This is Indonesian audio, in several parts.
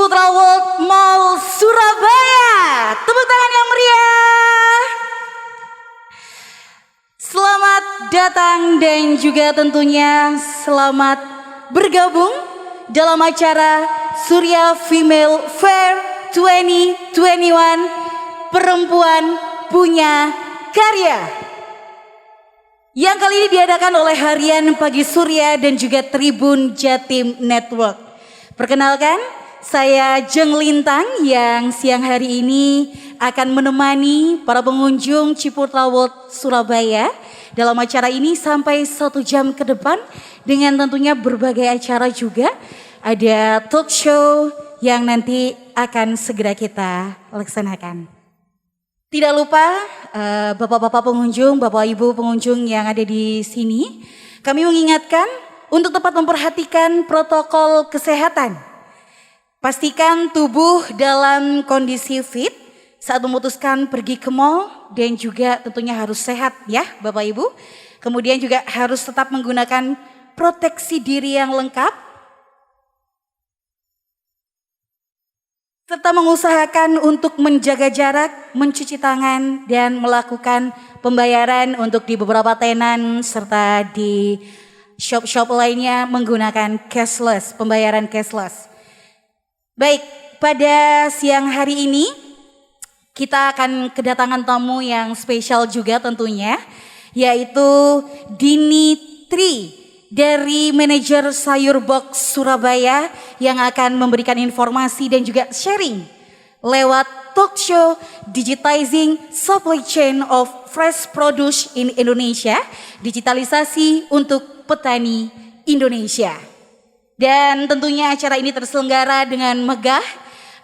Ciputra World Mall Surabaya. Tepuk tangan yang meriah. Selamat datang dan juga tentunya selamat bergabung dalam acara Surya Female Fair 2021 Perempuan Punya Karya, yang kali ini diadakan oleh Harian Pagi Surya dan juga Tribun Jatim Network. Perkenalkan, saya Jeng Lintang yang siang hari ini akan menemani para pengunjung Ciputra World Surabaya dalam acara ini sampai 1 jam ke depan, dengan tentunya berbagai acara juga. Ada talk show yang nanti akan segera kita laksanakan. Tidak lupa bapak-bapak pengunjung, bapak ibu pengunjung yang ada di sini, kami mengingatkan untuk tepat memperhatikan protokol kesehatan. Pastikan tubuh dalam kondisi fit saat memutuskan pergi ke mall, dan juga tentunya harus sehat ya bapak ibu. Kemudian juga harus tetap menggunakan proteksi diri yang lengkap, serta mengusahakan untuk menjaga jarak, mencuci tangan, dan melakukan pembayaran untuk di beberapa tenan serta di shop-shop lainnya menggunakan cashless, pembayaran cashless. Baik, pada siang hari ini kita akan kedatangan tamu yang spesial juga tentunya, yaitu Dini Tri dari manajer Sayur Box Surabaya, yang akan memberikan informasi dan juga sharing lewat talk show Digitizing Supply Chain of Fresh Produce in Indonesia, digitalisasi untuk petani Indonesia. Dan tentunya acara ini terselenggara dengan megah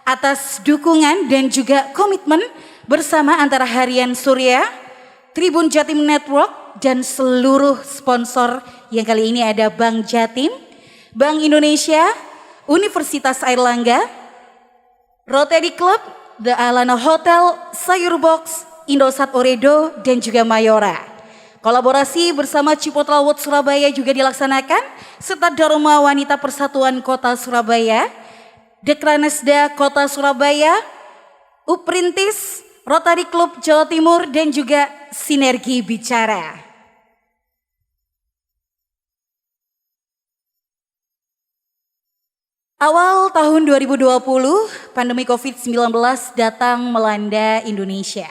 atas dukungan dan juga komitmen bersama antara Harian Surya, Tribun Jatim Network, dan seluruh sponsor yang kali ini ada Bank Jatim, Bank Indonesia, Universitas Airlangga, Rotary Club, The Alana Hotel, Sayur Box, Indosat Oredo, dan juga Mayora. Kolaborasi bersama Ciputra World Surabaya juga dilaksanakan, serta Dharma Wanita Persatuan Kota Surabaya, Dekranesda Kota Surabaya, Uprintis, Rotary Club Jawa Timur, dan juga Sinergi Bicara. Awal tahun 2020, pandemi COVID-19 datang melanda Indonesia.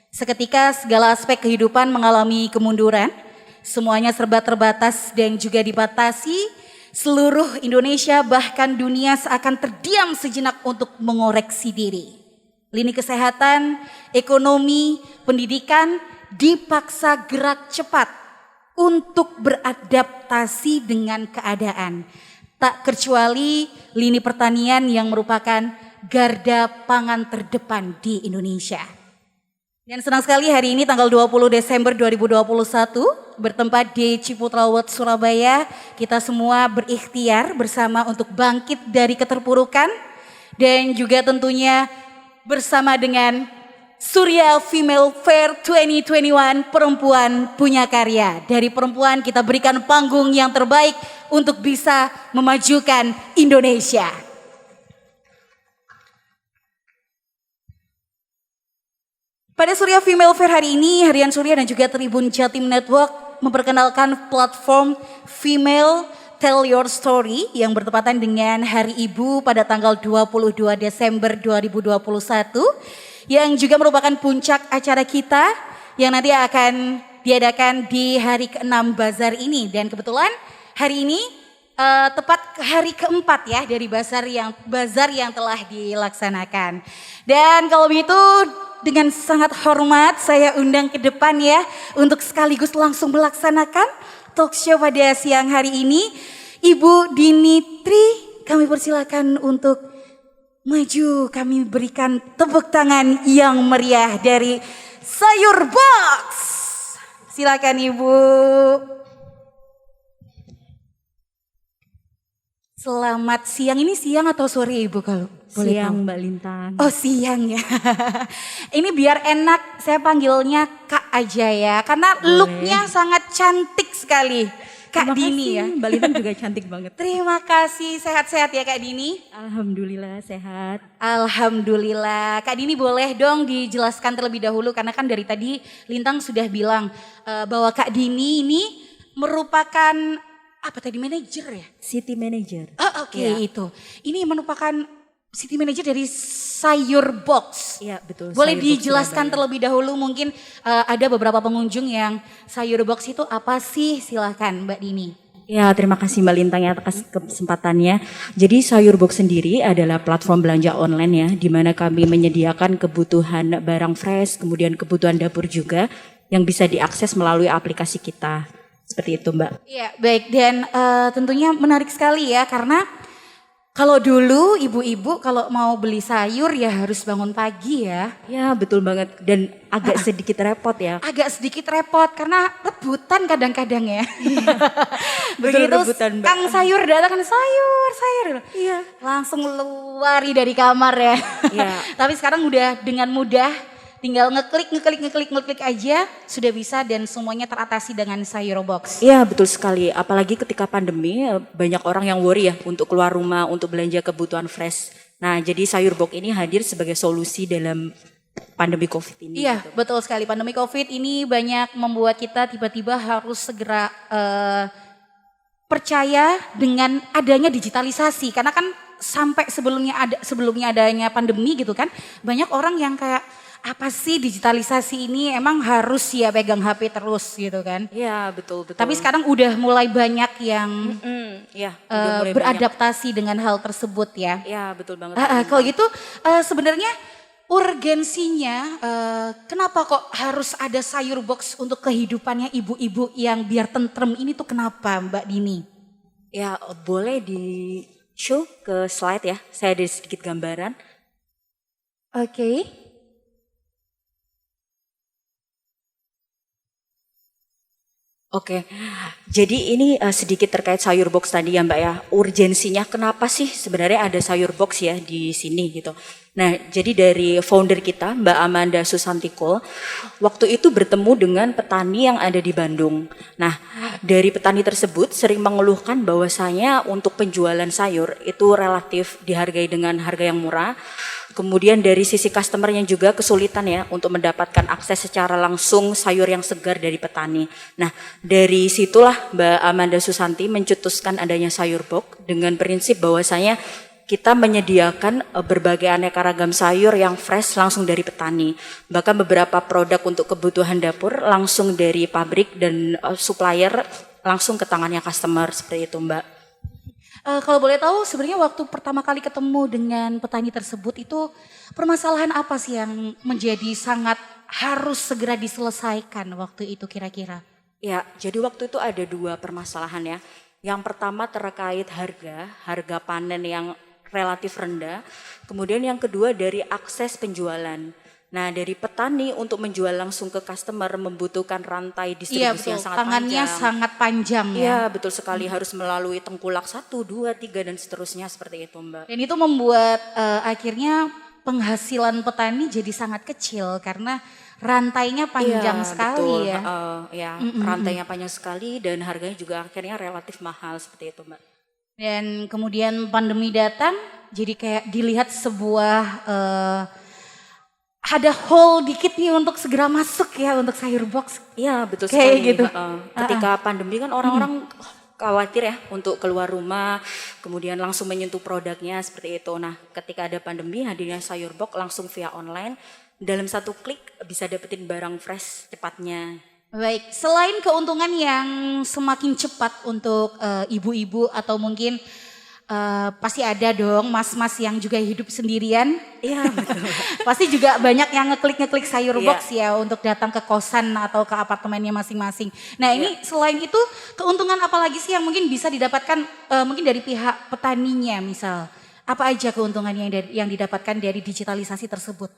Seketika segala aspek kehidupan mengalami kemunduran, semuanya serba terbatas dan juga dibatasi. Seluruh Indonesia bahkan dunia seakan terdiam sejenak untuk mengoreksi diri. Lini kesehatan, ekonomi, pendidikan dipaksa gerak cepat untuk beradaptasi dengan keadaan. Tak kecuali lini pertanian yang merupakan garda pangan terdepan di Indonesia. Dan senang sekali hari ini tanggal 20 Desember 2021 bertempat di Ciputra World Surabaya, kita semua berikhtiar bersama untuk bangkit dari keterpurukan, dan juga tentunya bersama dengan Surya Female Fair 2021 Perempuan Punya Karya. Dari perempuan kita berikan panggung yang terbaik untuk bisa memajukan Indonesia. Pada Surya Female Fair hari ini, Harian Surya dan juga Tribun Jatim Network memperkenalkan platform Female Tell Your Story yang bertepatan dengan Hari Ibu pada tanggal 22 Desember 2021, yang juga merupakan puncak acara kita yang nanti akan diadakan di hari ke-6 Bazar ini. Dan kebetulan hari ini tepat hari keempat ya dari bazar yang telah dilaksanakan. Dan kalau begitu dengan sangat hormat saya undang ke depan ya untuk sekaligus langsung melaksanakan talk show pada siang hari ini. Ibu Dini Tri, kami persilakan untuk maju, kami berikan tepuk tangan yang meriah dari Sayur Box. Silakan Ibu. Selamat siang, ini siang atau sore Ibu kalau boleh siang tahu? Mbak Lintang. Oh siang ya. Ini biar enak saya panggilnya Kak aja ya, karena Boleh. looknya sangat cantik sekali. Kak Dini ya. Mbak Lintang juga cantik banget. Terima kasih, sehat-sehat ya Kak Dini. Alhamdulillah sehat. Alhamdulillah. Kak Dini boleh dong dijelaskan terlebih dahulu karena kan dari tadi Lintang sudah bilang bahwa Kak Dini ini merupakan apa tadi manajer ya? City Manager. Oke, itu. Ini merupakan city manager dari Sayur Box. Iya betul. Boleh Sayur Box dijelaskan Surabaya. terlebih dahulu mungkin ada beberapa pengunjung yang Sayur Box itu apa sih? Silahkan Mbak Dini. Ya, terima kasih Mbak Lintang ya atas kesempatannya. Jadi Sayur Box sendiri adalah platform belanja online ya, di mana kami menyediakan kebutuhan barang fresh, kemudian kebutuhan dapur juga yang bisa diakses melalui aplikasi kita. Seperti itu Mbak. Iya baik dan tentunya menarik sekali ya karena kalau dulu ibu-ibu kalau mau beli sayur ya harus bangun pagi ya. Ya betul banget dan agak sedikit repot ya. Agak sedikit repot karena rebutan kadang-kadang ya. Betul, Begitu rebutan, Mbak. Kang sayur datang kan sayur. Iya. Langsung lari dari kamar ya. Iya. Tapi sekarang udah dengan mudah tinggal ngeklik aja sudah bisa dan semuanya teratasi dengan Sayur Box. Iya betul sekali, apalagi ketika pandemi banyak orang yang worry ya untuk keluar rumah untuk belanja kebutuhan fresh. Nah jadi Sayur Box ini hadir sebagai solusi dalam pandemi COVID ini. Iya betul sekali, pandemi COVID ini banyak membuat kita tiba-tiba harus segera percaya dengan adanya digitalisasi karena kan sampai sebelumnya adanya pandemi gitu kan banyak orang yang kayak apa sih digitalisasi ini emang harus ya pegang HP terus gitu kan. Iya betul. Tapi sekarang udah mulai banyak yang ya, udah mulai beradaptasi dengan hal tersebut ya. Iya betul banget. Kalau gitu sebenarnya urgensinya kenapa kok harus ada Sayur Box untuk kehidupannya ibu-ibu yang biar tentrem ini tuh kenapa Mbak Dini? Ya boleh di show ke slide ya, saya ada sedikit gambaran. Oke. Oke, jadi ini sedikit terkait Sayur Box tadi ya Mbak ya. Urgensinya kenapa sih sebenarnya ada Sayur Box ya di sini gitu. Nah jadi dari founder kita Mbak Amanda Susantiko, waktu itu bertemu dengan petani yang ada di Bandung. Nah dari petani tersebut sering mengeluhkan bahwasanya untuk penjualan sayur itu relatif dihargai dengan harga yang murah. Kemudian dari sisi customernya juga kesulitan ya untuk mendapatkan akses secara langsung sayur yang segar dari petani. Nah dari situlah Mbak Amanda Susanti mencetuskan adanya Sayur Box dengan prinsip bahwasanya kita menyediakan berbagai aneka ragam sayur yang fresh langsung dari petani. Bahkan beberapa produk untuk kebutuhan dapur langsung dari pabrik dan supplier langsung ke tangannya customer seperti itu Mbak. Kalau boleh tahu sebenarnya waktu pertama kali ketemu dengan petani tersebut itu permasalahan apa sih yang menjadi sangat harus segera diselesaikan waktu itu kira-kira? Ya, jadi waktu itu ada dua permasalahan ya. Yang pertama terkait harga panen yang relatif rendah. Kemudian yang kedua dari akses penjualan. Nah dari petani untuk menjual langsung ke customer membutuhkan rantai distribusi yang sangat tangannya panjang. sangat panjang ya. Iya betul sekali harus melalui tengkulak 1, 2, 3 dan seterusnya seperti itu Mbak. Dan itu membuat akhirnya penghasilan petani jadi sangat kecil karena rantainya panjang sekali betul. ya. Rantainya panjang sekali dan harganya juga akhirnya relatif mahal seperti itu Mbak. Dan kemudian pandemi datang jadi kayak dilihat sebuah ada hole dikit nih untuk segera masuk ya untuk Sayur Box. Iya betul Kayak sekali. gitu. Ketika pandemi kan orang-orang khawatir ya untuk keluar rumah, kemudian langsung menyentuh produknya seperti itu. Nah ketika ada pandemi hadirnya Sayur Box langsung via online, dalam satu klik bisa dapetin barang fresh cepatnya. Baik, selain keuntungan yang semakin cepat untuk ibu-ibu atau mungkin pasti ada dong mas-mas yang juga hidup sendirian. Iya betul. Pasti juga banyak yang ngeklik Sayur Iya. Box ya untuk datang ke kosan atau ke apartemennya masing-masing. Nah ini selain itu keuntungan apa lagi sih yang mungkin bisa didapatkan mungkin dari pihak petaninya misal? Apa aja keuntungan yang didapatkan dari digitalisasi tersebut?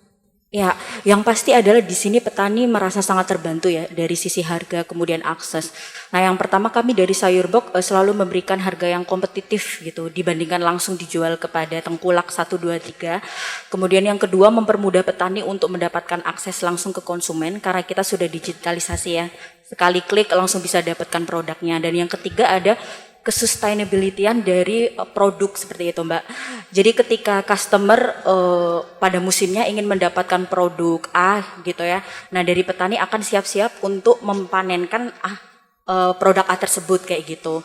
Ya, yang pasti adalah di sini petani merasa sangat terbantu ya dari sisi harga kemudian akses. Nah, yang pertama kami dari Sayur Box selalu memberikan harga yang kompetitif gitu dibandingkan langsung dijual kepada tengkulak 1, 2, 3. Kemudian yang kedua mempermudah petani untuk mendapatkan akses langsung ke konsumen karena kita sudah digitalisasi ya sekali klik langsung bisa dapatkan produknya. Dan yang ketiga ada kesustainability-an dari produk seperti itu Mbak. Jadi ketika customer pada musimnya ingin mendapatkan produk A gitu ya, nah dari petani akan siap-siap untuk mempanenkan produk A tersebut kayak gitu.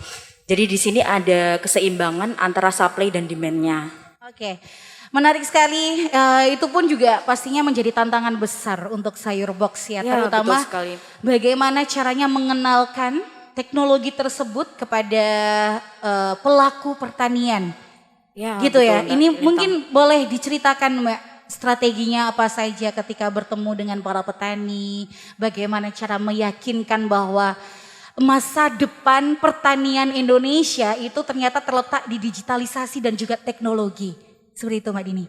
Jadi di sini ada keseimbangan antara supply dan demand-nya. Oke. Menarik sekali, itu pun juga pastinya menjadi tantangan besar untuk Sayur Box ya, terutama betul sekali. Bagaimana caranya mengenalkan teknologi tersebut kepada pelaku pertanian. Ya, gitu betul, ya. Mbak. Ini mungkin boleh diceritakan Mbak, strateginya apa saja ketika bertemu dengan para petani, bagaimana cara meyakinkan bahwa masa depan pertanian Indonesia itu ternyata terletak di digitalisasi dan juga teknologi. Seperti itu Mbak Dini.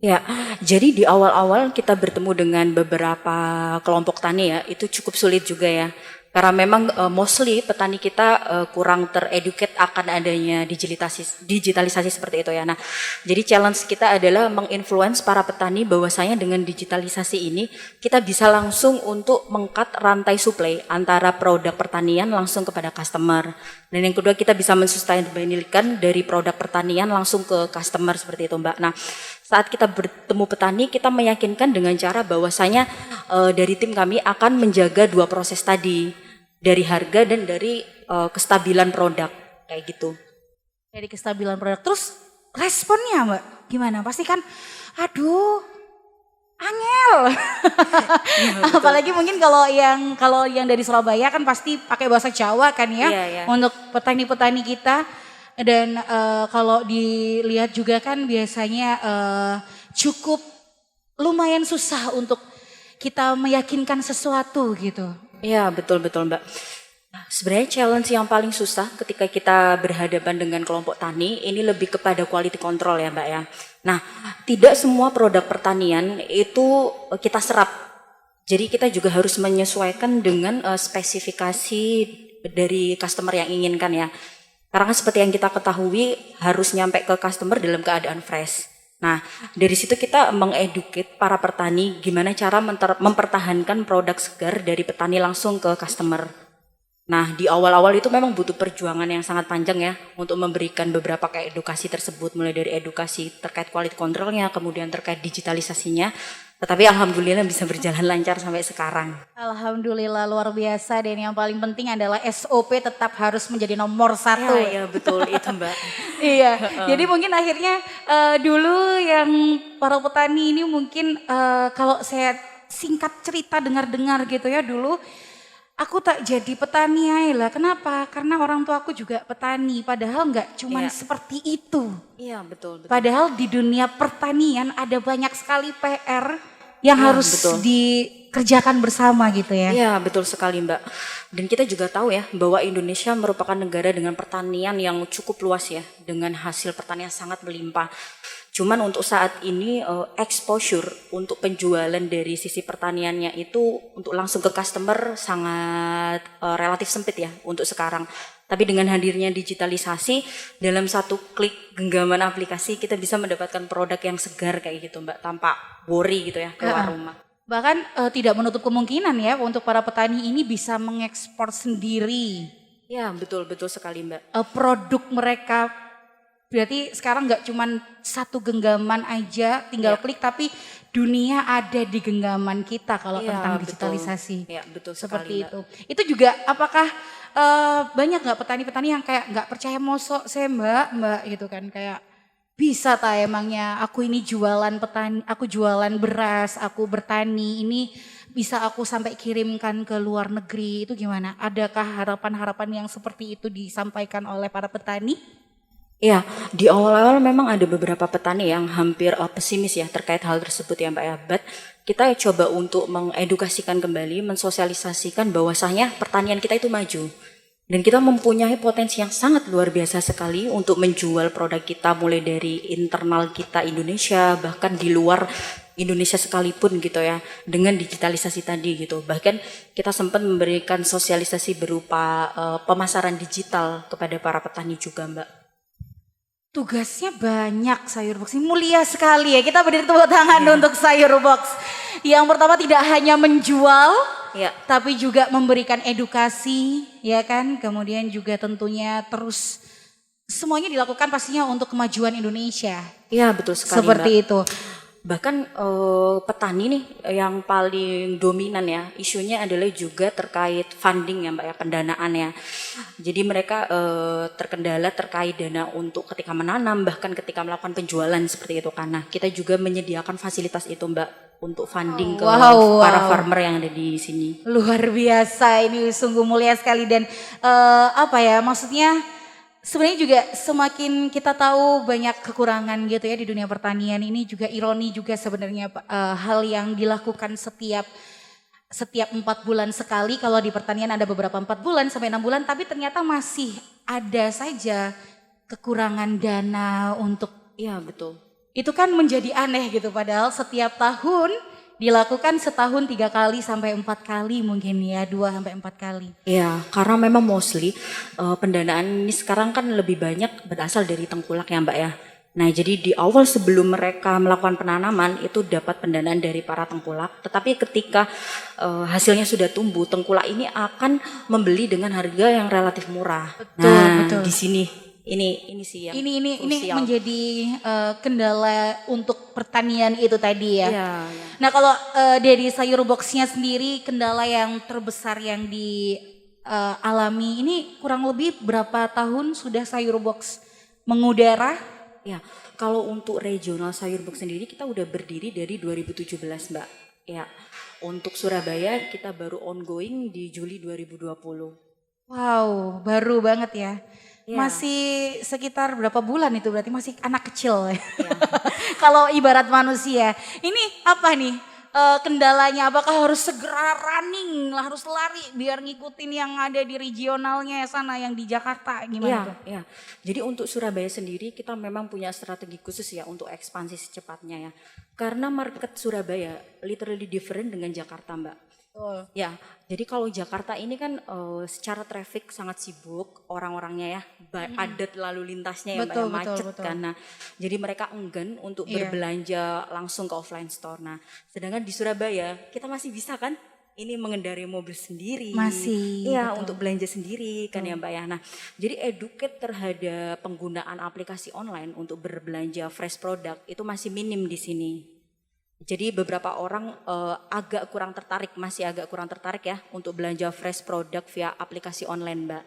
Ya, jadi di awal-awal kita bertemu dengan beberapa kelompok tani ya, itu cukup sulit juga ya. Karena memang mostly petani kita kurang tereducate akan adanya digitalisasi seperti itu ya. Nah, jadi challenge kita adalah menginfluence para petani bahwasanya dengan digitalisasi ini kita bisa langsung untuk mengkat rantai supply antara produk pertanian langsung kepada customer. Dan yang kedua kita bisa mensustainabilikan dari produk pertanian langsung ke customer seperti itu Mbak. Nah, saat kita bertemu petani kita meyakinkan dengan cara bahwasanya dari tim kami akan menjaga dua proses tadi. Dari harga dan dari kestabilan produk kayak gitu. Dari kestabilan produk. Terus responnya Mbak gimana? Pasti kan aduh angel. Ya, apalagi mungkin kalau yang dari Surabaya kan pasti pakai bahasa Jawa kan ya. Iya. Untuk petani-petani kita. Dan kalau dilihat juga kan biasanya cukup lumayan susah untuk kita meyakinkan sesuatu gitu. Iya betul Mbak. Sebenarnya challenge yang paling susah ketika kita berhadapan dengan kelompok tani ini lebih kepada quality control ya Mbak ya. Nah, tidak semua produk pertanian itu kita serap. Jadi kita juga harus menyesuaikan dengan spesifikasi dari customer yang inginkan ya. Karena kan seperti yang kita ketahui harus nyampe ke customer dalam keadaan fresh. Nah, dari situ kita mengeduket para petani gimana cara mempertahankan produk segar dari petani langsung ke customer. Nah, di awal-awal itu memang butuh perjuangan yang sangat panjang ya untuk memberikan beberapa kayak edukasi tersebut, mulai dari edukasi terkait quality controlnya, kemudian terkait digitalisasinya. Tetapi alhamdulillah bisa berjalan lancar sampai sekarang. Alhamdulillah luar biasa, dan yang paling penting adalah SOP tetap harus menjadi nomor satu. Ya betul itu Mbak. Iya, jadi mungkin akhirnya dulu yang para petani ini mungkin kalau saya singkat cerita dengar-dengar gitu ya, dulu aku tak jadi petani aja lah. Kenapa? Karena orang tua aku juga petani. Padahal nggak cuman seperti itu. Iya betul. Padahal di dunia pertanian ada banyak sekali PR yang harus dikerjakan bersama gitu ya. Iya betul sekali Mbak. Dan kita juga tahu ya bahwa Indonesia merupakan negara dengan pertanian yang cukup luas ya. Dengan hasil pertanian sangat melimpah. Cuman untuk saat ini exposure untuk penjualan dari sisi pertaniannya itu untuk langsung ke customer sangat relatif sempit ya untuk sekarang. Tapi dengan hadirnya digitalisasi dalam satu klik genggaman aplikasi kita bisa mendapatkan produk yang segar kayak gitu Mbak, tanpa worry gitu ya keluar rumah. Bahkan tidak menutup kemungkinan ya untuk para petani ini bisa mengekspor sendiri. Ya betul sekali Mbak. Produk mereka. Berarti sekarang nggak cuman satu genggaman aja tinggal klik, tapi dunia ada di genggaman kita kalau tentang digitalisasi. Iya betul seperti sekali, itu. Mbak. Itu juga apakah banyak nggak petani-petani yang kayak nggak percaya, mosok saya mbak gitu kan, kayak bisa tak emangnya aku ini jualan petani, aku jualan beras, aku bertani, ini bisa aku sampai kirimkan ke luar negeri, itu gimana? Adakah harapan-harapan yang seperti itu disampaikan oleh para petani? Ya, di awal-awal memang ada beberapa petani yang hampir pesimis ya terkait hal tersebut ya Mbak ya. But kita coba untuk mengedukasikan kembali, mensosialisasikan bahwasanya pertanian kita itu maju. Dan kita mempunyai potensi yang sangat luar biasa sekali untuk menjual produk kita mulai dari internal kita Indonesia, bahkan di luar Indonesia sekalipun gitu ya, dengan digitalisasi tadi gitu. Bahkan kita sempat memberikan sosialisasi berupa pemasaran digital kepada para petani juga Mbak. Tugasnya banyak Sayur Box ini, mulia sekali ya. Kita beri tepuk tangan untuk Sayur Box. Yang pertama tidak hanya menjual, Ya. tapi juga memberikan edukasi, ya kan? Kemudian juga tentunya terus semuanya dilakukan pastinya untuk kemajuan Indonesia. Iya betul sekali Seperti Mbak. itu. Bahkan petani nih yang paling dominan ya isunya adalah juga terkait funding ya Mbak ya, pendanaan ya. Jadi mereka terkendala terkait dana untuk ketika menanam bahkan ketika melakukan penjualan seperti itu karena kita juga menyediakan fasilitas itu Mbak untuk funding ke para farmer yang ada di sini. Luar biasa, ini sungguh mulia sekali dan apa ya maksudnya sebenarnya juga semakin kita tahu banyak kekurangan gitu ya di dunia pertanian ini juga ironi juga sebenarnya hal yang dilakukan setiap 4 bulan sekali. Kalau di pertanian ada beberapa 4 bulan sampai 6 bulan tapi ternyata masih ada saja kekurangan dana untuk. Iya betul. Itu kan menjadi aneh gitu padahal setiap tahun dilakukan setahun 3 kali sampai 4 kali mungkin ya 2 sampai 4 kali. Ya karena memang mostly pendanaan ini sekarang kan lebih banyak berasal dari tengkulak ya Mbak ya. Nah jadi di awal sebelum mereka melakukan penanaman itu dapat pendanaan dari para tengkulak. Tetapi ketika hasilnya sudah tumbuh tengkulak ini akan membeli dengan harga yang relatif murah. Betul. Di sini ini sih yang ini menjadi kendala untuk pertanian itu tadi ya. Iya. Nah kalau dari sayur boxnya sendiri kendala yang terbesar yang dialami ini kurang lebih berapa tahun sudah sayur box mengudara? Ya kalau untuk regional sayur box sendiri kita udah berdiri dari 2017 Mbak. Ya untuk Surabaya kita baru ongoing di Juli 2020. Wow baru banget ya. Ya. Masih sekitar berapa bulan itu berarti masih anak kecil ya. Kalau ibarat manusia. Ini apa nih kendalanya? Apakah harus segera running, harus lari biar ngikutin yang ada di regionalnya sana yang di Jakarta gimana tuh? Ya. Jadi untuk Surabaya sendiri kita memang punya strategi khusus ya untuk ekspansi secepatnya ya. Karena market Surabaya literally different dengan Jakarta Mbak. Oh. Ya, jadi kalau Jakarta ini kan secara traffic sangat sibuk orang-orangnya ya, padat lalu lintasnya ya Mbak ya, macet kan. Nah, jadi mereka enggan untuk berbelanja langsung ke offline store. Nah, sedangkan di Surabaya kita masih bisa kan ini mengendarai mobil sendiri. Masih. Iya, untuk belanja sendiri kan ya Mbak ya. Nah, jadi educate terhadap penggunaan aplikasi online untuk berbelanja fresh product itu masih minim di sini. Jadi beberapa orang masih agak kurang tertarik ya untuk belanja fresh product via aplikasi online Mbak.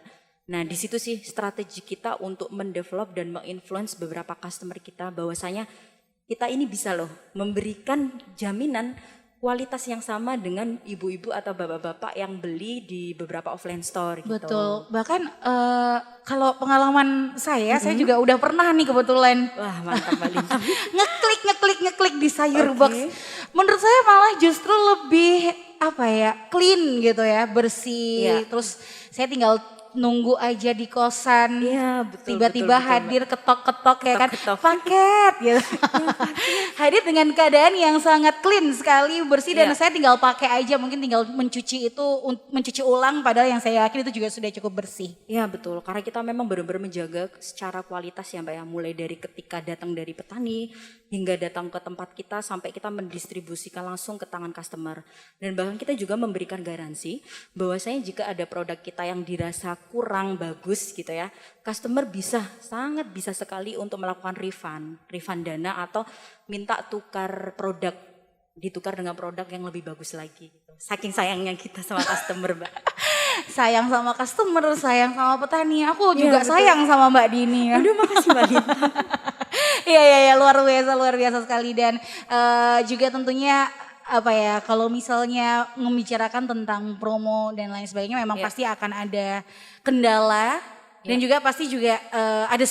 Nah di situ sih strategi kita untuk mendevelop dan menginfluence beberapa customer kita bahwasanya kita ini bisa loh memberikan jaminan kualitas yang sama dengan ibu-ibu atau bapak-bapak yang beli di beberapa offline store gitu. Betul, bahkan kalau pengalaman saya juga udah pernah nih kebetulan. Wah mantap Mbak Lintang. ngeklik di sayur box. Menurut saya malah justru lebih clean gitu ya, bersih. Terus saya tinggal nunggu aja di kosan. Iya, betul. Tiba-tiba hadir ketok-ketok ya kan, paket gitu. Hadir dengan keadaan yang sangat clean sekali, bersih dan saya tinggal pakai aja, mungkin tinggal mencuci ulang padahal yang saya yakin itu juga sudah cukup bersih. Iya betul, karena kita memang benar-benar menjaga secara kualitas ya Mbak ya, mulai dari ketika datang dari petani hingga datang ke tempat kita sampai kita mendistribusikan langsung ke tangan customer. Dan bahkan kita juga memberikan garansi bahwasanya jika ada produk kita yang dirasa kurang bagus gitu ya, customer sangat bisa sekali untuk melakukan refund dana atau minta ditukar dengan produk yang lebih bagus lagi gitu. Saking sayangnya kita sama customer Mbak. Sayang sama customer, sayang sama petani. Aku juga sayang sama Mbak Dini ya. Aduh makasih Mbak Dini. Iya luar biasa sekali dan juga tentunya kalau misalnya membicarakan tentang promo dan lain sebagainya memang pasti akan ada kendala dan juga pasti juga ada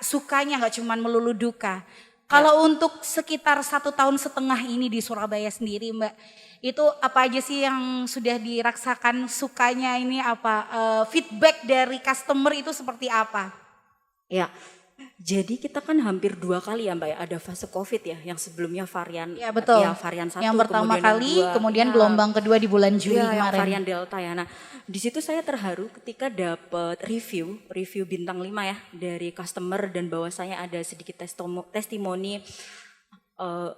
sukanya nggak cuma melulu duka. Kalau untuk sekitar 1,5 tahun ini di Surabaya sendiri Mbak, itu apa aja sih yang sudah dirasakan sukanya ini feedback dari customer itu seperti apa? Ya. Jadi kita kan hampir 2 kali ya Mbak ya, ada fase COVID ya, yang sebelumnya varian varian 1, yang pertama kali, kemudian gelombang kedua di bulan Juli kemarin. Varian Delta ya. Nah, di situ saya terharu ketika dapat review bintang 5 ya dari customer dan bahwasanya ada sedikit testimoni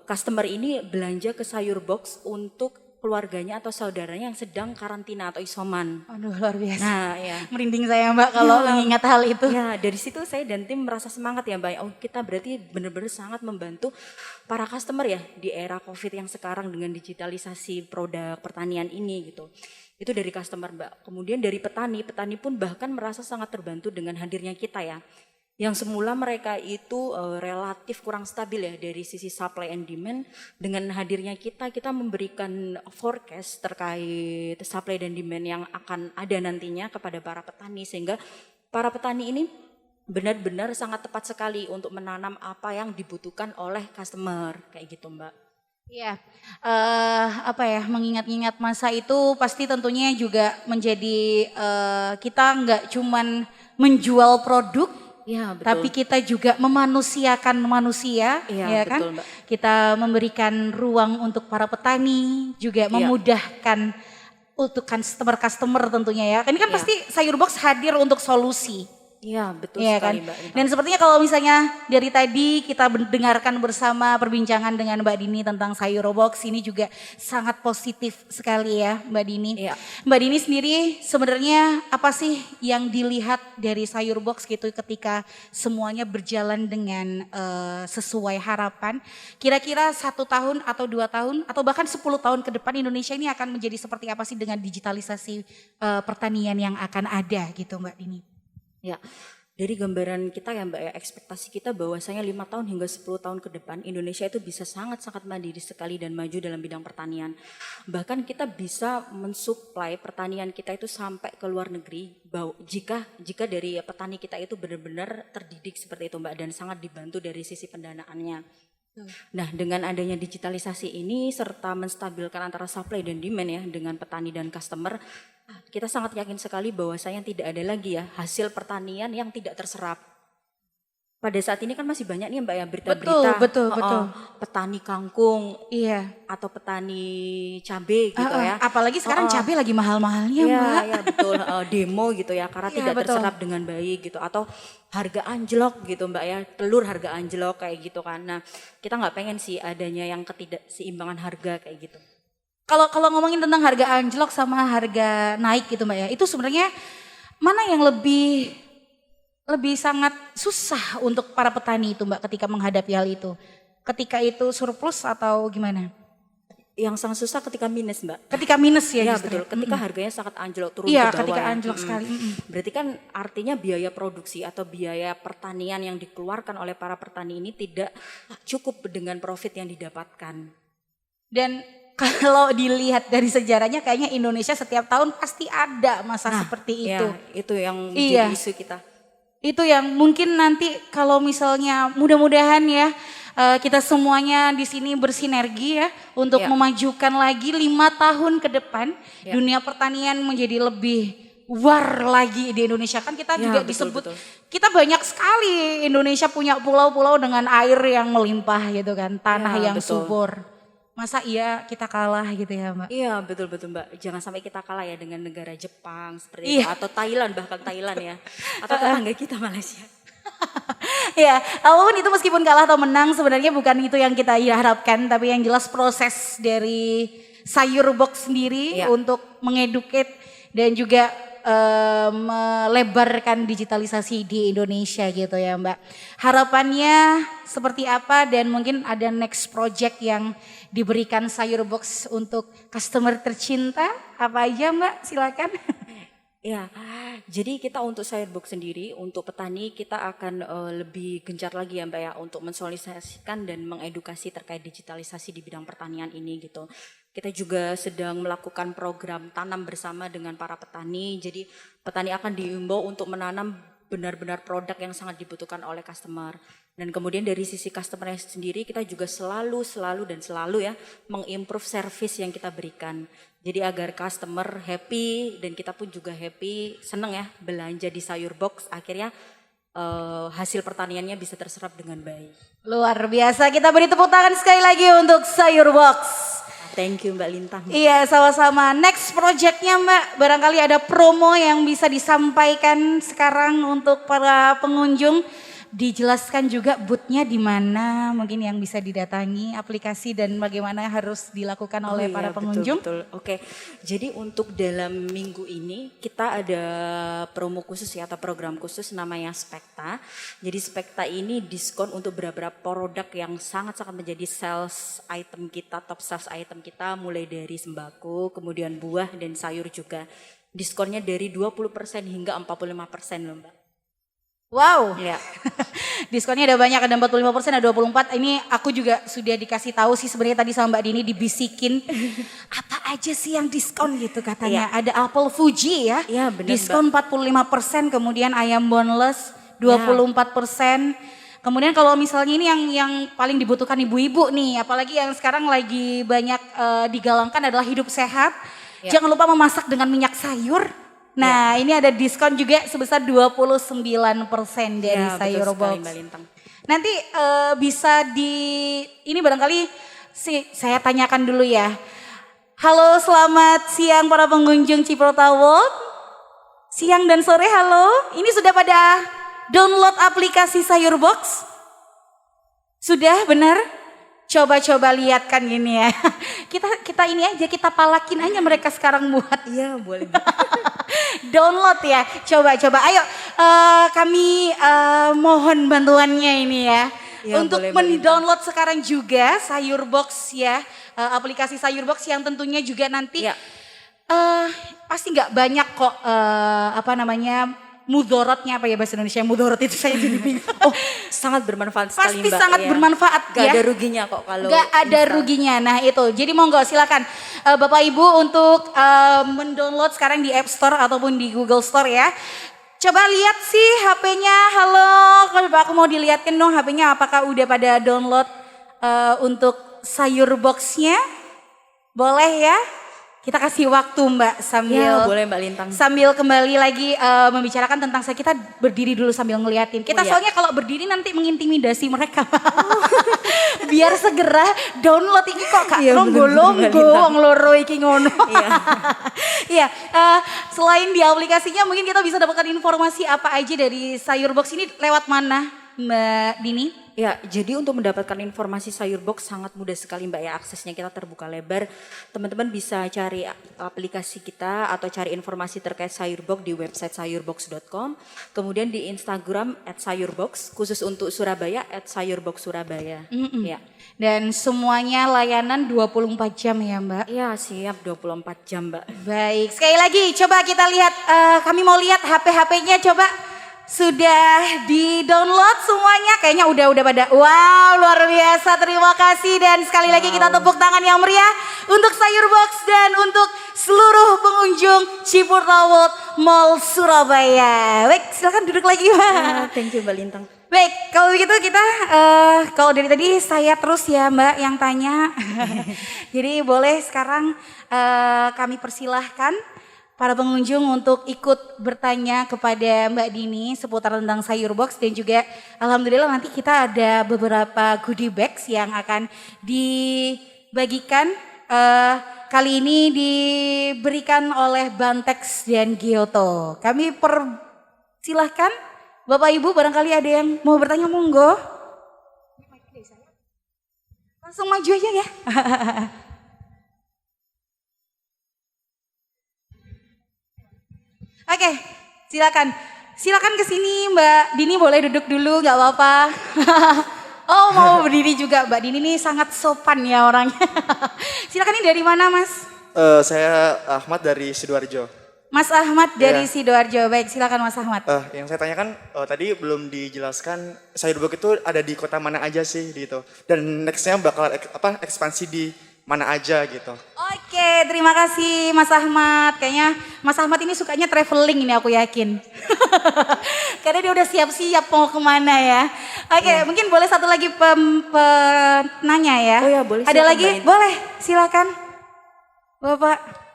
customer ini belanja ke sayur box untuk keluarganya atau saudaranya yang sedang karantina atau isoman. Aduh, luar biasa. Nah, ya. Merinding saya Mbak kalau mengingat hal itu. Ya, dari situ saya dan tim merasa semangat ya Mbak. Oh, kita berarti benar-benar sangat membantu para customer ya di era Covid yang sekarang dengan digitalisasi produk pertanian ini gitu. Itu dari customer Mbak. Kemudian dari petani pun bahkan merasa sangat terbantu dengan hadirnya kita ya. Yang semula mereka itu relatif kurang stabil ya dari sisi supply and demand. Dengan hadirnya kita memberikan forecast terkait supply dan demand yang akan ada nantinya kepada para petani. Sehingga para petani ini benar-benar sangat tepat sekali untuk menanam apa yang dibutuhkan oleh customer. Kayak gitu Mbak. Iya, mengingat-ingat masa itu pasti tentunya juga menjadi kita nggak cuman menjual produk, ya, betul. tapi kita juga memanusiakan manusia, ya kan? Betul, Mbak. Kita memberikan ruang untuk para petani, juga memudahkan untuk customer tentunya ya. Ini kan pasti Sayur Box hadir untuk solusi. Iya betul kan? sekali Mbak. Dan sepertinya kalau misalnya dari tadi kita dengarkan bersama perbincangan dengan Mbak Dini tentang Sayur Box, ini juga sangat positif sekali ya Mbak Dini. Iya. Mbak Dini sendiri sebenarnya apa sih yang dilihat dari Sayur Box gitu ketika semuanya berjalan dengan sesuai harapan? Kira-kira 1 tahun atau 2 tahun atau bahkan 10 tahun ke depan Indonesia ini akan menjadi seperti apa sih dengan digitalisasi pertanian yang akan ada gitu Mbak Dini? Ya, dari gambaran kita ya Mbak ya, ekspektasi kita bahwasanya 5 tahun hingga 10 tahun ke depan Indonesia itu bisa sangat-sangat mandiri sekali dan maju dalam bidang pertanian. Bahkan kita bisa mensuplai pertanian kita itu sampai ke luar negeri jika dari petani kita itu benar-benar terdidik seperti itu Mbak dan sangat dibantu dari sisi pendanaannya. Nah, dengan adanya digitalisasi ini serta menstabilkan antara supply dan demand ya dengan petani dan customer, kita sangat yakin sekali bahwasanya tidak ada lagi ya hasil pertanian yang tidak terserap. Pada saat ini kan masih banyak nih Mbak ya berita-berita betul. petani kangkung, atau petani cabai gitu ya. Apalagi sekarang cabai lagi mahal-mahalnya Mbak. Iya betul, demo gitu ya karena tidak terserap dengan baik gitu atau harga anjlok gitu Mbak ya, telur harga anjlok kayak gitu kan. Nah kita nggak pengen sih adanya yang ketidakseimbangan harga kayak gitu. Kalau ngomongin tentang harga anjlok sama harga naik gitu Mbak ya, itu sebenarnya mana yang lebih sangat susah untuk para petani itu Mbak ketika menghadapi hal itu? Ketika itu surplus atau gimana? Yang sangat susah ketika minus Mbak. Ketika minus ya betul, ketika harganya sangat anjlok turun ke bawah. Iya ketika anjlok sekali. Berarti kan artinya biaya produksi atau biaya pertanian yang dikeluarkan oleh para petani ini tidak cukup dengan profit yang didapatkan. Dan kalau dilihat dari sejarahnya kayaknya Indonesia setiap tahun pasti ada masa seperti itu. Itu yang menjadi isu kita. Itu yang mungkin nanti kalau misalnya mudah-mudahan ya kita semuanya di sini bersinergi ya untuk memajukan lagi 5 tahun ke depan dunia pertanian menjadi lebih war lagi di Indonesia. Kan kita juga disebut kita banyak sekali Indonesia punya pulau-pulau dengan air yang melimpah gitu kan, tanah yang subur. Masa iya kita kalah gitu ya Mbak? Iya betul Mbak, jangan sampai kita kalah ya dengan negara Jepang seperti itu atau Thailand, bahkan Thailand ya atau tetangga kita Malaysia. Ya, apapun itu meskipun kalah atau menang sebenarnya bukan itu yang kita harapkan, tapi yang jelas proses dari Sayur Box sendiri untuk mengeduket dan juga melebarkan digitalisasi di Indonesia gitu ya Mbak. Harapannya seperti apa dan mungkin ada next project yang diberikan Sayur Box untuk customer tercinta apa aja Mbak, silakan. Ya, jadi kita untuk Sayur Box sendiri, untuk petani kita akan lebih gencar lagi ya Mbak ya untuk mensosialisasikan dan mengedukasi terkait digitalisasi di bidang pertanian ini gitu. Kita juga sedang melakukan program tanam bersama dengan para petani, jadi petani akan diimbau untuk menanam benar-benar produk yang sangat dibutuhkan oleh customer. Dan kemudian dari sisi customer sendiri kita juga selalu ya mengimprove service yang kita berikan. Jadi agar customer happy dan kita pun juga happy, seneng ya belanja di Sayur Box, akhirnya hasil pertaniannya bisa terserap dengan baik. Luar biasa, kita beri tepuk tangan sekali lagi untuk Sayur Box. Thank you Mbak Lintang. Iya sama-sama. Next projectnya Mbak, barangkali ada promo yang bisa disampaikan sekarang untuk para pengunjung. dijelaskan juga booth-nya di mana mungkin yang bisa didatangi, aplikasi dan bagaimana harus dilakukan oleh para pengunjung. Betul. Oke, jadi untuk dalam minggu ini kita ada promo khusus ya atau program khusus namanya Spekta. Jadi Spekta ini diskon untuk beberapa produk yang sangat-sangat menjadi sales item kita, top sales item kita mulai dari sembako, kemudian buah dan sayur juga. Diskonnya dari 20% hingga 45% loh Mbak. Wow, Ya. diskonnya ada banyak, ada 45%, ada 24. Ini aku juga sudah dikasih tahu sih sebenarnya tadi sama Mbak Dini dibisikin. Apa aja sih yang diskon gitu katanya. Ada apel Fuji ya, Iya, benar, diskon 45%, kemudian ayam boneless 24%. Kemudian kalau misalnya ini yang paling dibutuhkan ibu-ibu nih, apalagi yang sekarang lagi banyak digalangkan adalah hidup sehat. Jangan lupa memasak dengan minyak sayur. Nah ini ada diskon juga sebesar 29% dari Sayur Box. Nanti bisa ini barangkali saya tanyakan dulu ya. Halo, selamat siang para pengunjung Ciprota World. Siang dan sore halo. Ini sudah pada download aplikasi Sayur Box? Sudah benar? Coba-coba lihat kan gini ya. Kita ini aja, kita palakin aja mereka sekarang buat. Iya boleh. Download ya, coba-coba. Ayo kami mohon bantuannya ini ya. Untuk mendownload sekarang juga Sayur Box ya. Aplikasi Sayur Box yang tentunya juga nanti pasti nggak banyak kok mudorotnya apa ya bahasa Indonesia, mudorot itu saya jadi bingung. Sangat bermanfaat sekali Mbak. Pasti sangat bermanfaat Gak ada ruginya kok kalau. Gak ada ruginya, nah itu. Jadi monggo silakan Bapak Ibu untuk mendownload sekarang di App Store ataupun di Google Store ya. Coba lihat sih HP-nya, halo, kalau aku mau dilihatin dong HP-nya apakah udah pada download untuk Sayur Box-nya. Boleh ya? Kita kasih waktu Mbak sambil boleh Mbak Lintang. Sambil kembali lagi membicarakan tentang kita berdiri dulu sambil ngeliatin. Kita soalnya kalau berdiri nanti mengintimidasi mereka. Biar segera download ini kok Kak longgo-longgo wong loro iki ngono. Iya. Selain di aplikasinya mungkin kita bisa dapatkan informasi apa aja dari Sayur Box ini lewat mana Mbak Dini? Ya, jadi untuk mendapatkan informasi Sayur Box sangat mudah sekali Mbak ya, aksesnya kita terbuka lebar. Teman-teman bisa cari aplikasi kita atau cari informasi terkait Sayur Box di website sayurbox.com. Kemudian di Instagram @sayurbox, khusus untuk Surabaya @sayurboxsurabaya. Ya. Dan semuanya layanan 24 jam ya Mbak? Iya siap 24 jam Mbak. Baik, sekali lagi coba kita lihat, kami mau lihat HP-HP-nya coba. Sudah di-download semuanya, kayaknya udah pada wow luar biasa, terima kasih dan sekali lagi kita tepuk tangan yang meriah untuk Sayur Box dan untuk seluruh pengunjung Ciputra World Mall Surabaya. Baik silakan duduk lagi Mbak. Thank you Mbak Lintang. Baik kalau begitu kita kalau dari tadi saya terus ya Mbak yang tanya. Jadi boleh sekarang kami persilahkan para pengunjung untuk ikut bertanya kepada Mbak Dini seputar tentang Sayur Box dan juga alhamdulillah nanti kita ada beberapa goodie bags yang akan dibagikan. Kali ini diberikan oleh Bantex dan Giotto. Kami persilahkan Bapak Ibu barangkali ada yang mau bertanya monggo. Langsung maju aja ya. Oke, silakan. Silakan ke sini Mbak Dini, boleh duduk dulu nggak apa-apa. Oh mau berdiri juga Mbak Dini ini sangat sopan ya orangnya. Silakan, ini dari mana Mas? Saya Ahmad dari Sidoarjo. Mas Ahmad dari Sidoarjo, baik silakan Mas Ahmad. Yang saya tanyakan tadi belum dijelaskan Sayur Box itu ada di kota mana aja sih gitu. Dan nextnya bakal ekspansi di mana aja gitu. Oke, terima kasih Mas Ahmad. Kayaknya Mas Ahmad ini sukanya traveling ini aku yakin. Karena dia udah siap-siap mau kemana ya. Oke, mungkin boleh satu lagi penanya ya. Oh ya boleh. Ada lagi? Boleh, silakan. Bapak.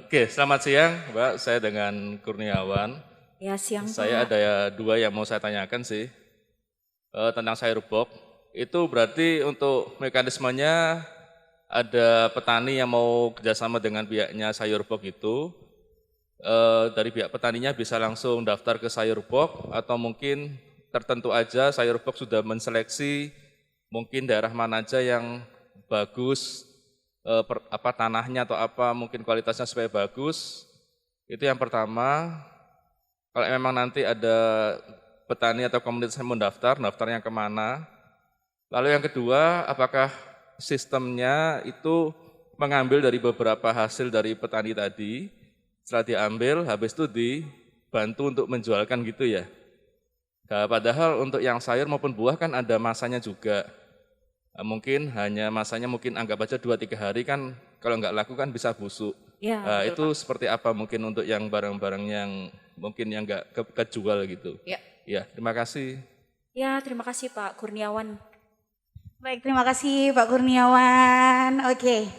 Oke, selamat siang Mbak, saya dengan Kurniawan. Ya siang. Saya ada dua yang mau saya tanyakan sih tentang Sayur Box. Itu berarti untuk mekanismenya ada petani yang mau kerjasama dengan pihaknya Sayurbox itu, dari pihak petaninya bisa langsung daftar ke Sayurbox atau mungkin tertentu aja Sayurbox sudah menseleksi mungkin daerah mana aja yang bagus, tanahnya atau apa mungkin kualitasnya supaya bagus. Itu yang pertama. Kalau memang nanti ada petani atau komunitas yang mendaftar, daftarnya kemana. Lalu yang kedua, apakah sistemnya itu mengambil dari beberapa hasil dari petani tadi, setelah diambil, habis itu dibantu untuk menjualkan gitu ya. Nah, padahal untuk yang sayur maupun buah kan ada masanya juga. Nah, mungkin hanya masanya mungkin anggap aja 2-3 hari kan, kalau nggak laku kan bisa busuk. Ya, Nah, betul, itu Pak. seperti apa mungkin untuk yang barang-barang yang mungkin yang nggak kejual gitu. Ya. Ya, terima kasih. Ya, terima kasih Pak Kurniawan. Baik, terima kasih Pak Kurniawan. Oke.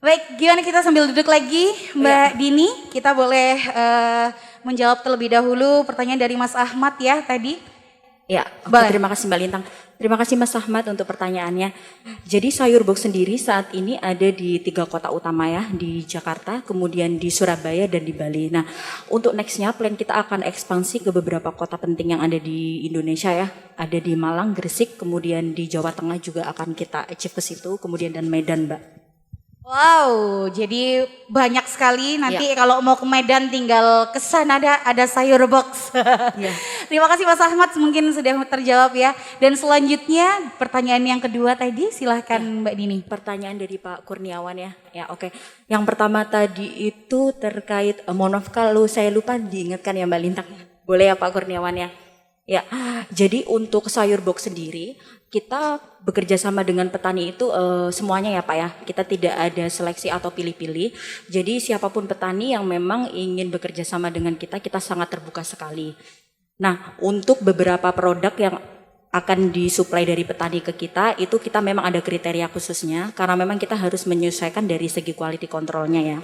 Baik, gimana kita sambil duduk lagi Mbak Dini? Kita boleh menjawab terlebih dahulu pertanyaan dari Mas Ahmad ya tadi. Ya, oke, Boleh. terima kasih Mbak Lintang. Terima kasih Mas Ahmad untuk pertanyaannya. Jadi Sayurbox sendiri saat ini ada di 3 kota utama ya, di Jakarta, kemudian di Surabaya dan di Bali. Nah, untuk nextnya plan kita akan ekspansi ke beberapa kota penting yang ada di Indonesia ya. Ada di Malang, Gresik, kemudian di Jawa Tengah juga akan kita achieve ke situ, kemudian dan Medan, Mbak. Wow, jadi banyak sekali nanti kalau mau ke Medan tinggal kesan ada Sayurbox. Ya. Terima kasih Mas Ahmad mungkin sudah terjawab ya. Dan selanjutnya pertanyaan yang kedua tadi silahkan Mbak Dini. Pertanyaan dari Pak Kurniawan ya. Ya, oke. Yang pertama tadi itu terkait mohon maaf kalau saya lupa diingatkan ya Mbak Lintang. Boleh ya Pak Kurniawan ya? Ya. Jadi untuk Sayurbox sendiri kita bekerja sama dengan petani itu semuanya ya Pak ya. Kita tidak ada seleksi atau pilih-pilih. Jadi siapapun petani yang memang ingin bekerja sama dengan kita sangat terbuka sekali. Nah, untuk beberapa produk yang akan disuplai dari petani ke kita, itu kita memang ada kriteria khususnya karena memang kita harus menyesuaikan dari segi quality controlnya ya.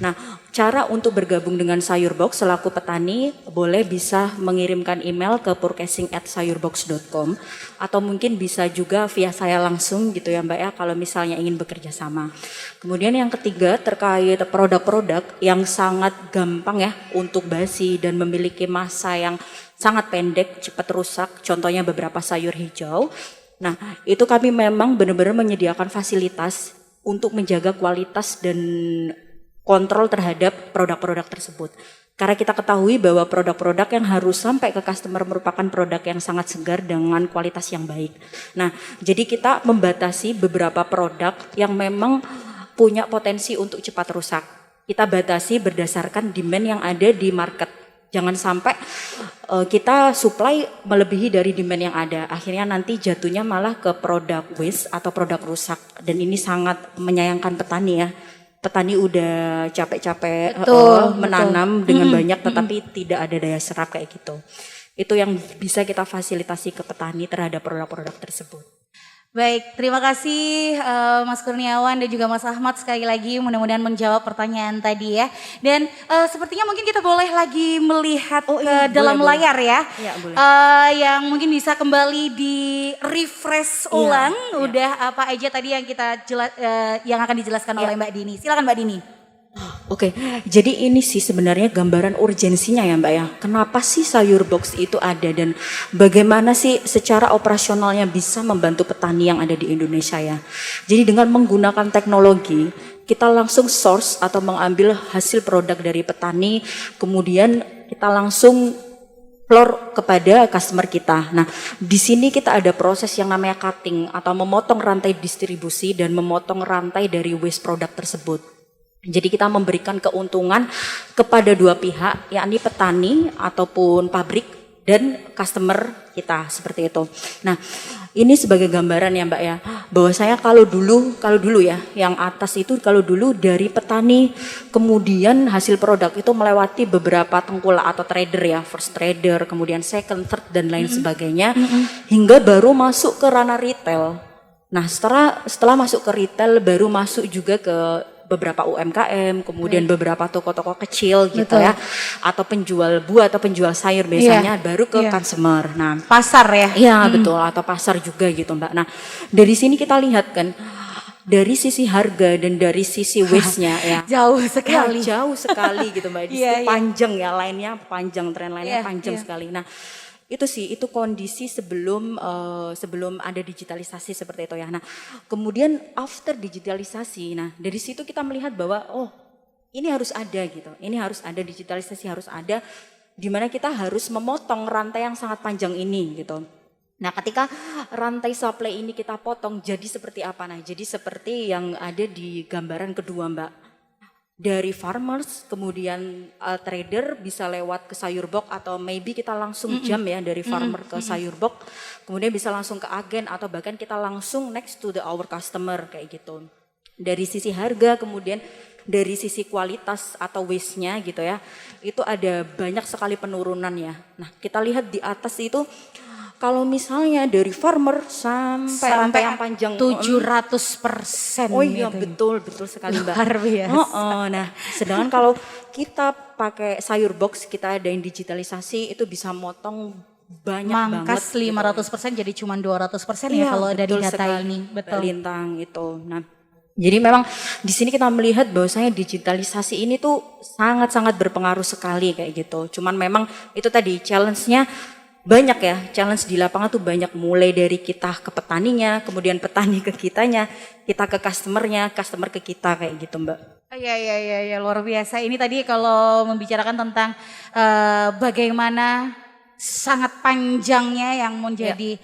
Nah, cara untuk bergabung dengan Sayurbox selaku petani boleh bisa mengirimkan email ke purchasing@sayurbox.com atau mungkin bisa juga via saya langsung gitu ya Mbak ya kalau misalnya ingin bekerja sama. Kemudian yang ketiga terkait produk-produk yang sangat gampang ya untuk basi dan memiliki masa yang sangat pendek, cepat rusak, contohnya beberapa sayur hijau. Nah, itu kami memang benar-benar menyediakan fasilitas untuk menjaga kualitas dan kontrol terhadap produk-produk tersebut. Karena kita ketahui bahwa produk-produk yang harus sampai ke customer merupakan produk yang sangat segar dengan kualitas yang baik. Nah, jadi kita membatasi beberapa produk yang memang punya potensi untuk cepat rusak. Kita batasi berdasarkan demand yang ada di market. Jangan sampai kita supply melebihi dari demand yang ada. Akhirnya nanti jatuhnya malah ke produk waste atau produk rusak. Dan ini sangat menyayangkan petani ya. Petani udah capek-capek menanam dengan banyak tetapi tidak ada daya serap kayak gitu. Itu yang bisa kita fasilitasi ke petani terhadap produk-produk tersebut. Baik, terima kasih Mas Kurniawan dan juga Mas Ahmad sekali lagi mudah-mudahan menjawab pertanyaan tadi ya. Dan sepertinya mungkin kita boleh lagi melihat ke dalam layar ya. Ya, boleh. Yang mungkin bisa kembali di refresh ulang udah apa aja tadi yang kita yang akan dijelaskan oleh Mbak Dini. Silakan Mbak Dini. Oke, jadi ini sih sebenarnya gambaran urgensinya ya Mbak ya. Kenapa sih Sayurbox itu ada dan bagaimana sih secara operasionalnya bisa membantu petani yang ada di Indonesia ya. Jadi dengan menggunakan teknologi, kita langsung source atau mengambil hasil produk dari petani, kemudian kita langsung floor kepada customer kita. Nah, di sini kita ada proses yang namanya cutting atau memotong rantai distribusi dan memotong rantai dari waste produk tersebut. Jadi kita memberikan keuntungan kepada dua pihak, yakni petani ataupun pabrik dan customer kita seperti itu. Nah, ini sebagai gambaran ya Mbak ya, bahwa saya kalau dulu ya, yang atas itu kalau dulu dari petani, kemudian hasil produk itu melewati beberapa tengkulak atau trader ya, first trader, kemudian second, third dan lain sebagainya, hingga baru masuk ke ranah retail. Nah, setelah masuk ke retail, baru masuk juga ke beberapa UMKM, kemudian beberapa toko-toko kecil gitu ya, atau penjual buah atau penjual sayur biasanya baru ke consumer. Nah, pasar ya? Iya betul, atau pasar juga gitu Mbak. Nah, dari sini kita lihat kan dari sisi harga dan dari sisi waste-nya ya. Jauh Ya, sekali. jauh sekali gitu Mbak. Di Iya, situ iya. panjang ya, lainnya panjang, tren lainnya Iya, panjang iya. sekali. Nah, itu sih, itu kondisi sebelum sebelum ada digitalisasi seperti itu ya. Nah, kemudian after digitalisasi, nah dari situ kita melihat bahwa oh ini harus ada gitu, ini harus ada digitalisasi, harus ada, di mana kita harus memotong rantai yang sangat panjang ini gitu. Nah, ketika rantai supply ini kita potong, jadi seperti apa? Nah, jadi seperti yang ada di gambaran kedua, Mbak. Dari farmers, kemudian trader bisa lewat ke sayur box atau maybe kita langsung jam ya dari farmer ke sayur box, kemudian bisa langsung ke agen atau bahkan kita langsung next to our customer kayak gitu. Dari sisi harga, kemudian dari sisi kualitas atau waste-nya gitu ya, itu ada banyak sekali penurunan ya. Nah, kita lihat di atas itu. Kalau misalnya dari farmer sampai rantai yang panjang 700%. oh iya gitu. betul sekali Mbak. Luar biasa. Nah, sedangkan kalau kita pakai sayur box, kita ada yang digitalisasi itu bisa motong banyak Mangkas banget. 500% jadi cuma 200% ya kalau dari betul data sekali, ini. Mbak Betul. Lintang itu. Nah, jadi memang di sini kita melihat bahwasanya digitalisasi ini tuh sangat-sangat berpengaruh sekali kayak gitu. Cuman memang itu tadi challenge-nya banyak ya, challenge di lapangan tuh banyak, mulai dari kita ke petaninya, kemudian petani ke kitanya, kita ke customernya, customer ke kita kayak gitu Mbak. Iya, luar biasa. Ini tadi kalau membicarakan tentang bagaimana sangat panjangnya yang menjadi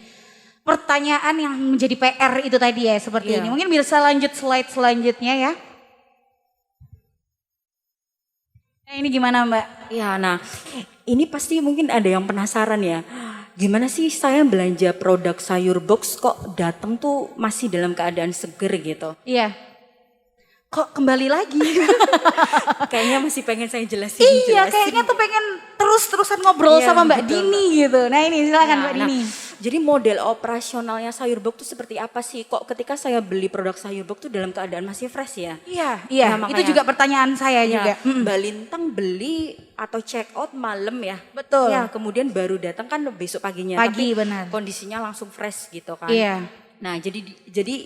pertanyaan yang menjadi PR itu tadi ya seperti Iya. ini. Mungkin bisa lanjut slide selanjutnya ya. Nah, ini gimana Mbak? Ya, nah ini pasti mungkin ada yang penasaran ya. Gimana sih saya belanja produk sayur box kok datang tuh masih dalam keadaan seger gitu. Iya. Kok kembali lagi? Kayaknya masih pengen saya jelasin. Iya, kayaknya tuh pengen terus-terusan ngobrol Iya, sama Mbak betul, Dini gitu. Nah ini silakan Mbak Nah, Dini. jadi model operasionalnya sayur box tuh seperti apa sih? Kok ketika saya beli produk sayur box tuh dalam keadaan masih fresh ya? Iya, Nah, itu makanya- juga pertanyaan saya Ya, juga. Mbak Lintang beli atau check out malam ya? Betul. Ya, kemudian baru datang kan besok paginya. Pagi, tapi benar. kondisinya langsung fresh gitu kan? Iya. Nah, jadi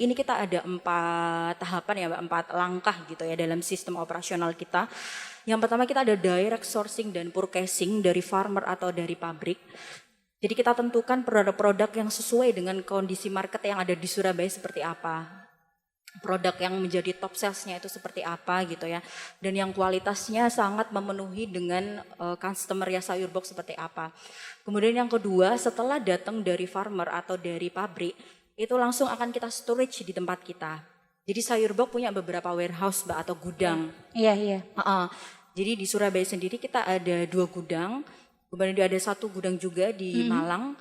ini kita ada 4 tahapan ya, Mbak, 4 langkah gitu ya dalam sistem operasional kita. Yang pertama kita ada direct sourcing dan purchasing dari farmer atau dari pabrik. Jadi kita tentukan produk-produk yang sesuai dengan kondisi market yang ada di Surabaya seperti apa. Produk yang menjadi top sales-nya itu seperti apa gitu ya. Dan yang kualitasnya sangat memenuhi dengan customer ya sayur box seperti apa. Kemudian yang kedua, setelah datang dari farmer atau dari pabrik, itu langsung akan kita storage di tempat kita. Jadi sayur box punya beberapa warehouse Mbak atau gudang. Iya. Jadi di Surabaya sendiri kita ada 2 gudang. Kemudian ada 1 gudang juga di Malang.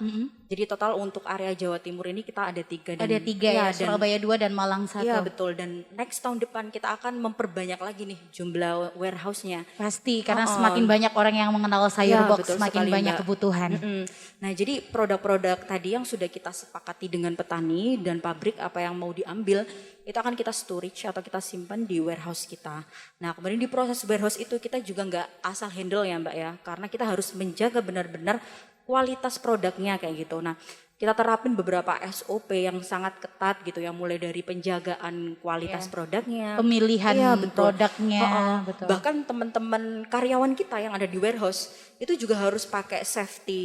Jadi total untuk area Jawa Timur ini kita ada 3. Ada 3 ya, Surabaya 2 dan Malang 1. Iya betul, dan next tahun depan kita akan memperbanyak lagi nih jumlah warehouse-nya. Pasti, karena semakin banyak orang yang mengenal sayur Ya, box, betul semakin sekali, banyak Mbak. kebutuhan. Nah jadi produk-produk tadi yang sudah kita sepakati dengan petani dan pabrik apa yang mau diambil, itu akan kita storage atau kita simpan di warehouse kita. Nah kemudian di proses warehouse itu kita juga nggak asal handle ya Mbak ya, karena kita harus menjaga benar-benar kualitas produknya kayak gitu. Nah kita terapin beberapa SOP yang sangat ketat gitu ya, mulai dari penjagaan kualitas produknya, Pemilihan Iya, betul. produknya, betul. Bahkan teman-teman karyawan kita yang ada di warehouse itu juga harus pakai safety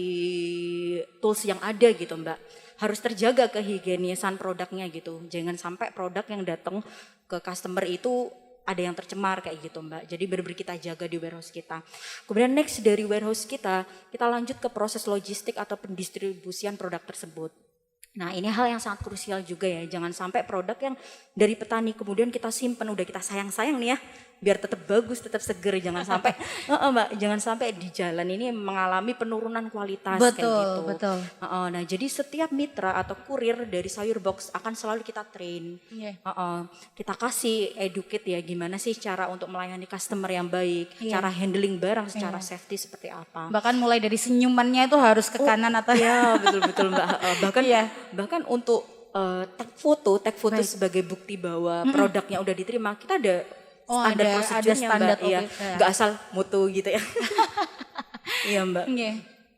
tools yang ada gitu Mbak. Harus terjaga kehigienisan produknya gitu. Jangan sampai produk yang datang ke customer itu ada yang tercemar kayak gitu Mbak. Jadi benar-benar kita jaga di warehouse kita. Kemudian next dari warehouse kita lanjut ke proses logistik atau pendistribusian produk tersebut. Nah ini hal yang sangat krusial juga ya. Jangan sampai produk yang dari petani kemudian kita simpan, udah kita sayang-sayang nih ya, biar tetap bagus, tetap seger. Jangan sampai, Mbak, jangan sampai di jalan ini mengalami penurunan kualitas kayak gitu. Betul. Nah jadi setiap mitra atau kurir dari sayur box akan selalu kita train. Iya. Kita kasih educate ya gimana sih cara untuk melayani customer yang baik, Iya. cara handling barang secara safety seperti apa. Bahkan mulai dari senyumannya itu harus ke kanan atau Ya betul Mbak. Bahkan untuk tag foto Baik. sebagai bukti bahwa produknya udah diterima, kita ada standar ada prosedurnya standar, Mbak. Iya, oke. nggak asal mutu gitu ya. Iya Mbak. Iya.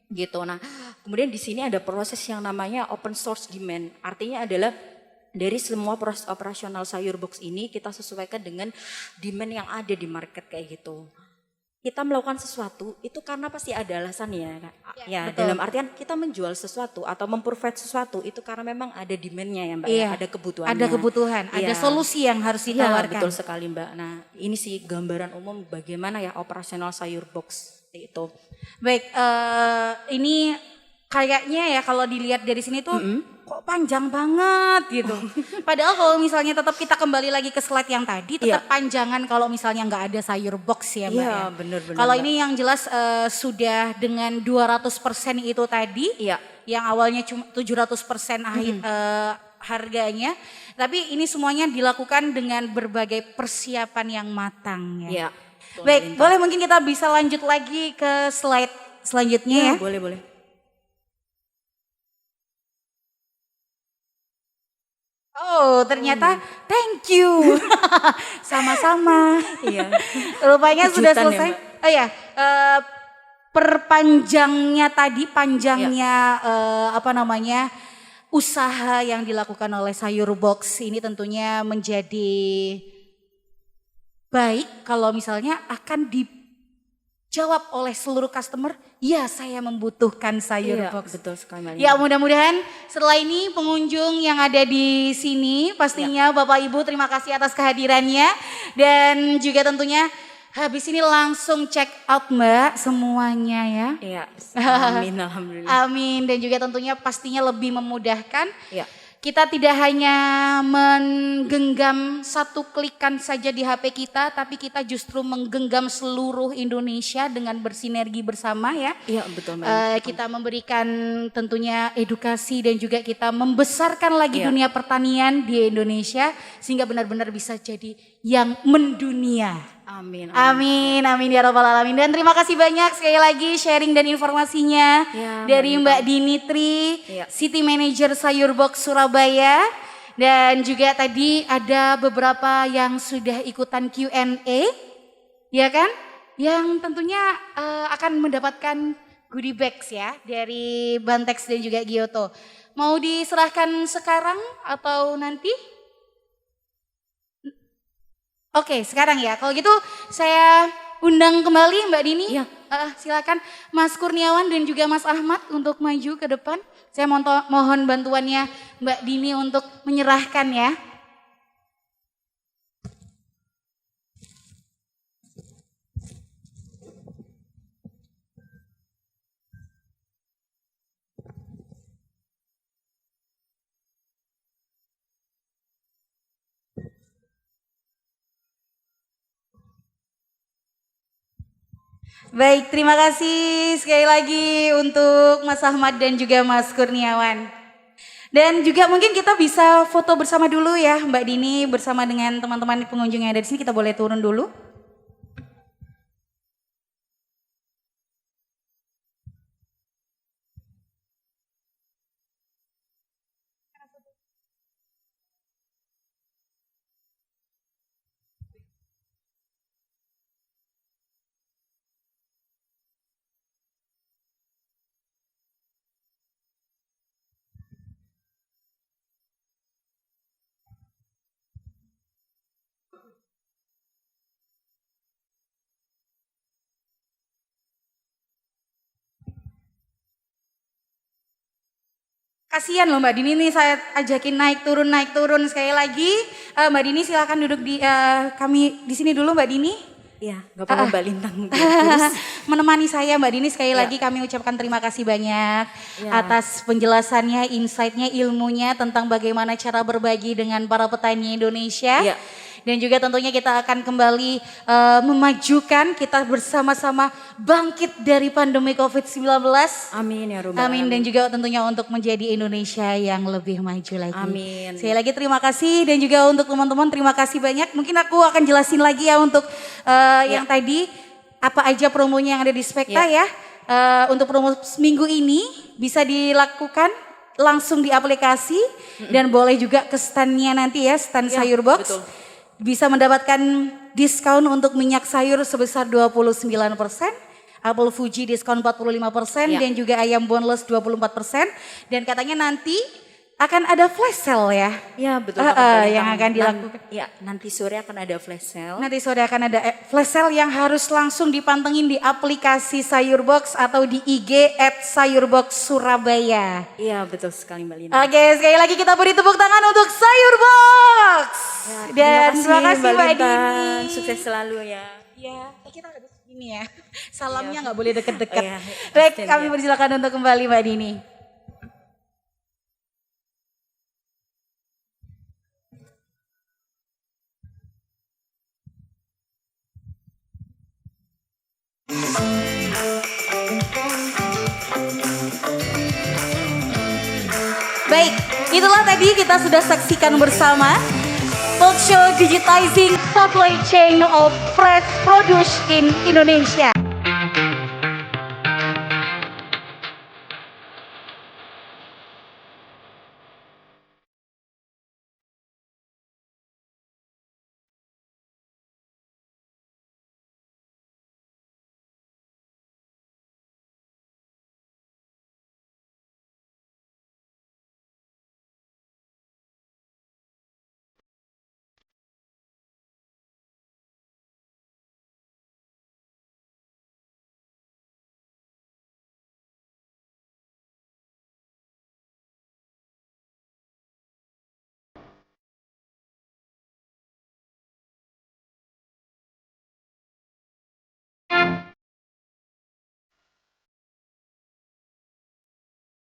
Gitu. Nah, kemudian di sini ada proses yang namanya open source demand. Artinya adalah dari semua operasional sayur box ini kita sesuaikan dengan demand yang ada di market kayak gitu. Kita melakukan sesuatu itu karena pasti ada alasannya. Ya, betul. dalam artian kita menjual sesuatu atau memprovide sesuatu itu karena memang ada demand-nya ya Mbak, Iya, ada kebutuhannya. ada kebutuhan, ada Iya. solusi yang harus Iya, ditawarkan. betul sekali Mbak. Nah, ini sih gambaran umum bagaimana ya operasional sayur box itu. Baik, ini kayaknya ya kalau dilihat dari sini tuh kok panjang banget gitu. Padahal kalau misalnya tetap kita kembali lagi ke slide yang tadi, tetap panjangan kalau misalnya nggak ada sayur box ya Mbak Iya, ya. benar-benar. Kalau Mbak. ini yang jelas sudah dengan 200% itu tadi, Iya. yang awalnya cuma 700% harganya, tapi ini semuanya dilakukan dengan berbagai persiapan yang matang ya. Iya. Baik, boleh mungkin kita bisa lanjut lagi ke slide selanjutnya ya. Boleh. Oh, ternyata thank you. Sama-sama. Iya. Rupanya sudah Kejutan ya, selesai. Mbak? Oh ya, perpanjangnya tadi, panjangnya usaha yang dilakukan oleh Sayur Box ini tentunya menjadi baik kalau misalnya akan dijawab oleh seluruh customer, ya saya membutuhkan Sayur Iya, Box. betul sekali. Ya mudah-mudahan setelah ini pengunjung yang ada di sini pastinya Bapak Ibu terima kasih atas kehadirannya. Dan juga tentunya habis ini langsung check out Mbak semuanya ya. Iya. Amin, alhamdulillah. Amin, dan juga tentunya pastinya lebih memudahkan. Iya. Kita tidak hanya menggenggam satu klikan saja di HP kita, tapi kita justru menggenggam seluruh Indonesia dengan bersinergi bersama ya. Iya, betul Mbak. Kita memberikan tentunya edukasi dan juga kita membesarkan lagi Iya. dunia pertanian di Indonesia sehingga benar-benar bisa jadi yang mendunia. Amin. Amin ya robbal alamin. Dan terima kasih banyak sekali lagi sharing dan informasinya Ya, dari Mbak Mbak Dinitri, Ya. City Manager Sayur Box Surabaya. Dan juga tadi ada beberapa yang sudah ikutan Q&A, ya kan? Yang tentunya akan mendapatkan goodie bags ya dari Bantex dan juga Giotto. Mau diserahkan sekarang atau nanti? Oke, sekarang ya. Kalau gitu saya undang kembali Mbak Dini. Iya. Silakan Mas Kurniawan dan juga Mas Ahmad untuk maju ke depan. Saya mohon bantuannya Mbak Dini untuk menyerahkan ya. Baik, terima kasih sekali lagi untuk Mas Ahmad dan juga Mas Kurniawan. Dan juga mungkin kita bisa foto bersama dulu ya Mbak Dini bersama dengan teman-teman pengunjung yang ada di sini. Kita boleh turun dulu. Kasihan loh Mbak Dini nih saya ajakin naik turun sekali lagi. Mbak Dini silakan duduk di kami di sini dulu Mbak Dini. Iya, nggak apa-apa Mbak Lintang. Terus. Menemani saya Mbak Dini sekali Ya. lagi kami ucapkan terima kasih banyak Ya. atas penjelasannya, insight-nya, ilmunya tentang bagaimana cara berbagi dengan para petani Indonesia. Ya. Dan juga tentunya kita akan kembali memajukan, kita bersama-sama bangkit dari pandemi COVID-19. Amin ya Rabbal Amin, dan alamin. juga tentunya untuk menjadi Indonesia yang lebih maju lagi. Amin. Sekali lagi terima kasih dan juga untuk teman-teman terima kasih banyak. Mungkin aku akan jelasin lagi ya untuk yang tadi apa aja promonya yang ada di Spekta ya. Untuk promo minggu ini bisa dilakukan langsung di aplikasi dan boleh juga ke standnya nanti ya, stand Ya, Sayur Box. betul. Bisa mendapatkan diskon untuk minyak sayur sebesar 29%, apel Fuji diskon 45% Ya. dan juga ayam boneless 24%. Dan katanya nanti akan ada flash sale ya. Ya betul. Yang akan dilakukan. Ya nanti sore akan ada flash sale. Nanti sore akan ada flash sale yang harus langsung dipantengin di aplikasi Sayurbox atau di IG @sayurbox_Surabaya. Iya betul sekali Mbak Lina. Oke, sekali lagi kita beri tepuk tangan untuk Sayurbox. Dan terima kasih Mbak Lina. Dini. Sukses selalu ya. Ya, kita harus ini ya. Salamnya nggak boleh deket-deket. Oh, iya. Baik, kami persilakan untuk kembali Mbak Dini. Baik, itulah tadi kita sudah saksikan bersama talk show digitizing supply chain of fresh produce in Indonesia.